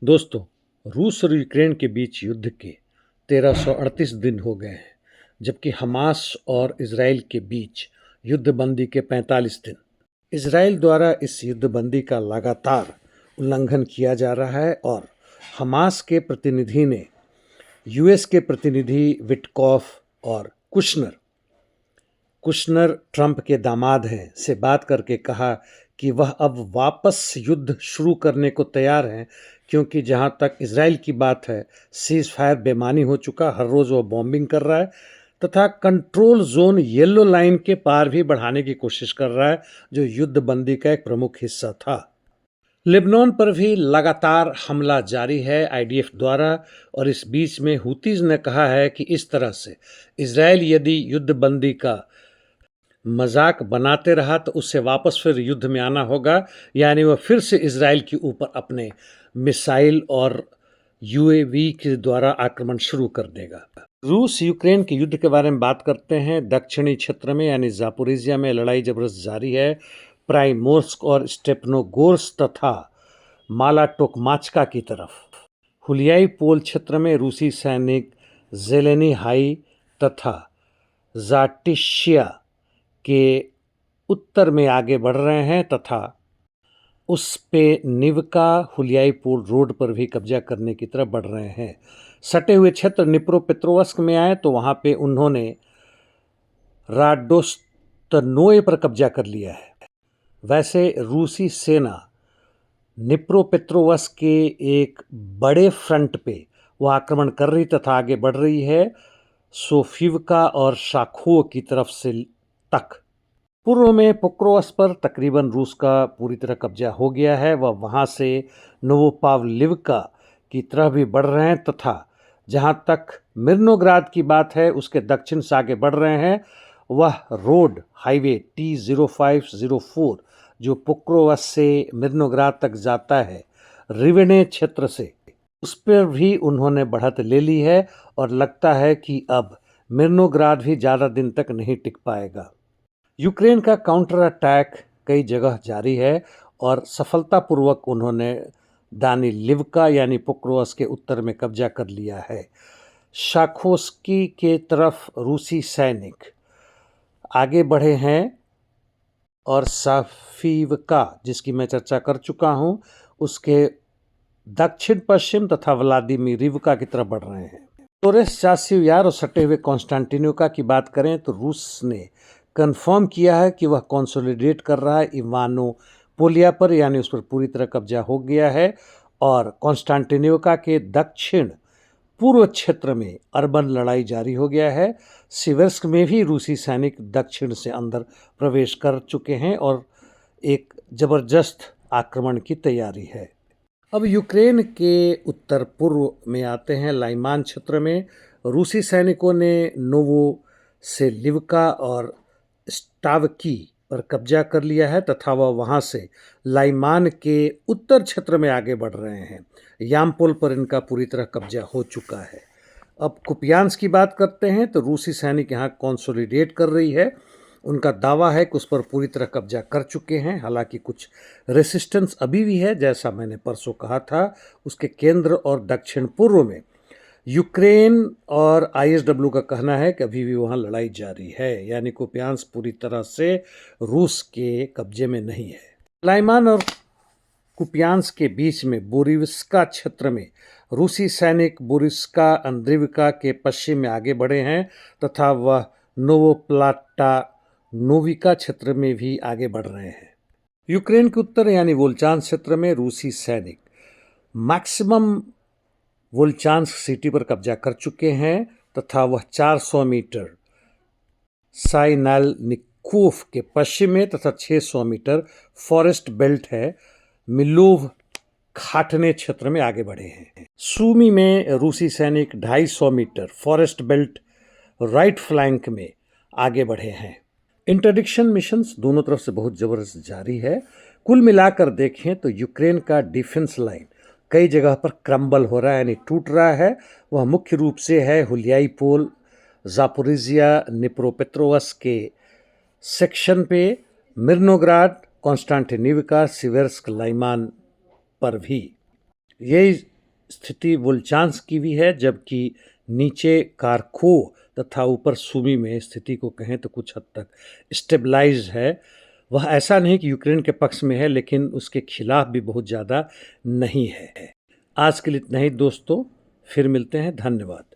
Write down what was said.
दोस्तों, रूस और यूक्रेन के बीच युद्ध के 1338 दिन हो गए हैं, जबकि हमास और इज़राइल के बीच युद्धबंदी के 45 दिन। इज़राइल द्वारा इस युद्धबंदी का लगातार उल्लंघन किया जा रहा है और हमास के प्रतिनिधि ने यूएस के प्रतिनिधि विटकॉफ और कुशनर कुशनर ट्रंप के दामाद हैं से बात करके कहा कि वह अब वापस युद्ध शुरू करने को तैयार हैं, क्योंकि जहां तक इजराइल की बात है, सीज फायर बेमानी हो चुका, हर रोज़ वह बॉम्बिंग कर रहा है तथा कंट्रोल जोन येलो लाइन के पार भी बढ़ाने की कोशिश कर रहा है, जो युद्ध बंदी का एक प्रमुख हिस्सा था। लेबनान पर भी लगातार हमला जारी है आईडीएफ द्वारा, और इस बीच में हुतीज ने कहा है कि इस तरह से इजराइल यदि युद्ध बंदी का मजाक बनाते रहा तो उससे वापस फिर युद्ध में आना होगा, यानी वह फिर से इजराइल के ऊपर अपने मिसाइल और यूएवी के द्वारा आक्रमण शुरू कर देगा। रूस यूक्रेन के युद्ध के बारे में बात करते हैं। दक्षिणी क्षेत्र में यानी जापोरिजिया में लड़ाई जबरदस्त जारी है। प्राइमोर्स्क और स्टेपनोगोर्स्क तथा माला टोकमाचका की तरफ हुलियाई पोल क्षेत्र में रूसी सैनिक जेलेनी हाई तथा जाटिशिया के उत्तर में आगे बढ़ रहे हैं तथा उस पे निवका हुलियाई पोल रोड पर भी कब्जा करने की तरफ बढ़ रहे हैं। सटे हुए क्षेत्र निप्रोपेट्रोवस्क में आए तो वहाँ पे उन्होंने राडोस्तनोए पर कब्जा कर लिया है। वैसे रूसी सेना निप्रोपेट्रोवस्क के एक बड़े फ्रंट पे वो आक्रमण कर रही तथा आगे बढ़ रही है, सोफिवका और शाखो की तरफ से तक। पूर्व में पोक्रोवस पर तकरीबन रूस का पूरी तरह कब्जा हो गया है। वह वहाँ से नोवोपावलिवका की तरफ भी बढ़ रहे हैं तथा जहाँ तक मिर्नोग्राद की बात है उसके दक्षिण से आगे बढ़ रहे हैं। वह रोड हाईवे T0504 जो पोक्रोवस से मिर्नोग्राद तक जाता है रिवेने क्षेत्र से, उस पर भी उन्होंने बढ़त ले ली है और लगता है कि अब मिर्नोग्राद भी ज़्यादा दिन तक नहीं टिक पाएगा। यूक्रेन का काउंटर अटैक कई जगह जारी है और सफलतापूर्वक उन्होंने दानिलिवका यानी पोक्रोवस के उत्तर में कब्जा कर लिया है। शाखोस्की के तरफ रूसी सैनिक आगे बढ़े हैं और साफीवका, जिसकी मैं चर्चा कर चुका हूँ, उसके दक्षिण पश्चिम तथा व्लादिमीरिवका की तरफ बढ़ रहे हैं। टोरेस चासिव यार और सटे हुए कॉन्स्टेंटिनोका की बात करें तो रूस ने कंफर्म किया है कि वह कंसोलिडेट कर रहा है इवानो पोलिया पर, यानी उस पर पूरी तरह कब्जा हो गया है। और कॉन्स्टेंटिनोका के दक्षिण पूर्व क्षेत्र में अर्बन लड़ाई जारी हो गया है। सिवर्स्क में भी रूसी सैनिक दक्षिण से अंदर प्रवेश कर चुके हैं और एक जबरदस्त आक्रमण की तैयारी है। अब यूक्रेन के उत्तर पूर्व में आते हैं। लाइमान क्षेत्र में रूसी सैनिकों ने नोवोसेलिवका और स्टावकी पर कब्जा कर लिया है तथा वह वहाँ से लाइमान के उत्तर क्षेत्र में आगे बढ़ रहे हैं। यामपोल पर इनका पूरी तरह कब्जा हो चुका है। अब कुपियांस्क की बात करते हैं तो रूसी सैनिक यहाँ कंसोलिडेट कर रही है। उनका दावा है कि उस पर पूरी तरह कब्जा कर चुके हैं, हालांकि कुछ रेसिस्टेंस अभी भी है। जैसा मैंने परसों कहा था, उसके केंद्र और दक्षिण पूर्व में यूक्रेन और आईएसडब्ल्यू का कहना है कि अभी भी वहाँ लड़ाई जारी है, यानी कुपियांस्क पूरी तरह से रूस के कब्जे में नहीं है। लाइमान और कुपियांस्क के बीच में बोरिवस्का क्षेत्र में रूसी सैनिक बोरिस्का अंद्रिवका के पश्चिम में आगे बढ़े हैं तथा वह नोवोप्लाटा नोविका क्षेत्र में भी आगे बढ़ रहे हैं। यूक्रेन के उत्तर यानी वोल्चांस्क क्षेत्र में रूसी सैनिक मैक्सिमम वोल्चांस्क सिटी पर कब्जा कर चुके हैं तथा वह 400 मीटर साइनालनिकोव के पश्चिम में तथा 600 मीटर फॉरेस्ट बेल्ट है मिलोव खाटने क्षेत्र में आगे बढ़े हैं। सूमी में रूसी सैनिक 250 मीटर फॉरेस्ट बेल्ट राइट फ्लैंक में आगे बढ़े हैं। इंटरडिक्शन मिशंस दोनों तरफ से बहुत ज़बरदस्त जारी है। कुल मिलाकर देखें तो यूक्रेन का डिफेंस लाइन कई जगह पर क्रम्बल हो रहा है, यानी टूट रहा है। वह मुख्य रूप से है हुलियाई पोल, जापोरिजिया, निप्रोपेट्रोवस्क के सेक्शन पे, मिर्नोग्राड, कॉन्स्टेंटिनिवका, सिवर्स्क, लाइमान पर भी। यही स्थिति वोल्चांस्क की भी है, जबकि नीचे कार्खोव तथा ऊपर सूमी में स्थिति को कहें तो कुछ हद तक स्टेबलाइज़ है। वह ऐसा नहीं कि यूक्रेन के पक्ष में है, लेकिन उसके खिलाफ भी बहुत ज़्यादा नहीं है। आज के लिए इतना ही दोस्तों, फिर मिलते हैं। धन्यवाद।